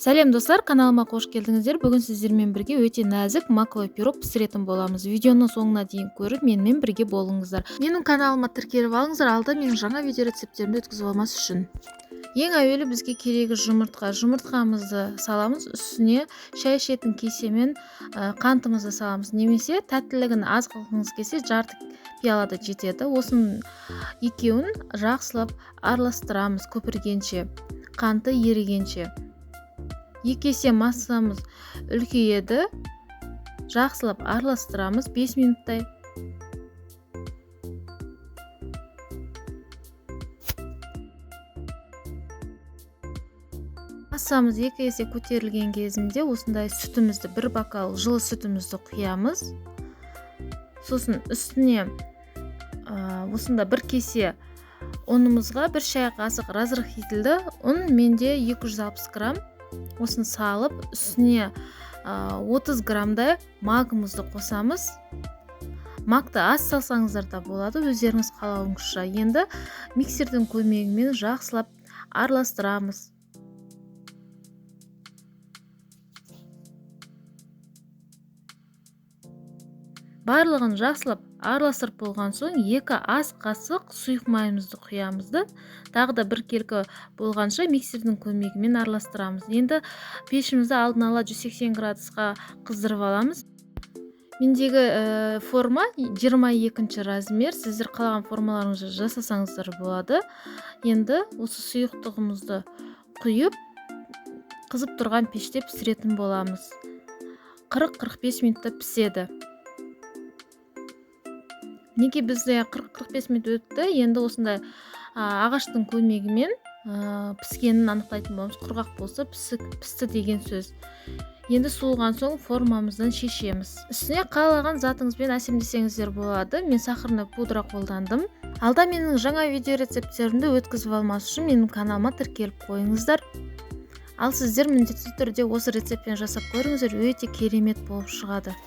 Сәлем достар, каналыма қош келдіңіздер. Бүгін сіздермен бірге өте нәзік маковый пирог пісіретін боламыз. Видеоның соңына дейін көріп, менімен бірге болыңыздар. Менің каналыма тіркеліп алыңыздар, алда менің жаңа видео рецепттерімді өткізіп алмас үшін. Ең әуелі бізге керегі жұмыртқа. Жұмыртқамызды саламыз, үстіне шай ішетін кесемен қантымызды саламыз. Немесе тәттілігін аз қылғыңыз келсе, жарты пиалада жетеді. Осының екеуін жақсылап араластырамыз көпіргенше, қанты ерігенше. Екі есе массамыз үлкейеді. Жақсылап араластырамыз 5 минуттай. Массамыз екі есе көтерілген кезінде осындай сүтімізді, бір бокал жылы сүтімізді құямыз. Сосын үстіне осында бір кесе ұнымызға бір шай қасық разрыхителді ұн, менде 260 грамм. Осын салып, үстіне 30 граммдай магымызды қосамыз. Макты аз салсаңыздар да болады, өздеріңіз қалауыңызша. Енді миксердің көмегімен жақсылап араластырамыз. Барлығын жақсылап араластырып болған соң 2 ас қасық сұйық майымызды құямызды. Тағы да бір келкі болғанша миксердің көмегімен араластырамыз. Енді пешімізді алдын ала 180 градусқа қыздырып аламыз. Мендегі форма 22 размер. Сіздер қалаған формаларыңызды жасасаңыздар болады. Енді осы сұйықтығымызды құйып, қызып тұрған пеште пісіретін боламыз. 40-45 минутта піседі. Неге бізде 40-45 минут өтті, енді осындай ағаштың көмегімен піскенін анықтайтын боламыз. Құрғақ болса пісті деген сөз. Енді суылған соң формамыздан шешеміз. Үстіне қалаған затыңызбен әсемдесеңіздер болады. Мен сахарный пудра қолдандым. Алда менің жаңа видео рецепттерімді өткізіп алмас үшін менің каналыма тіркеліп қойыңыздар. Ал сіздер міндетті түрде осы рецептпен жасап көріңіздер, өте керемет болып шығады.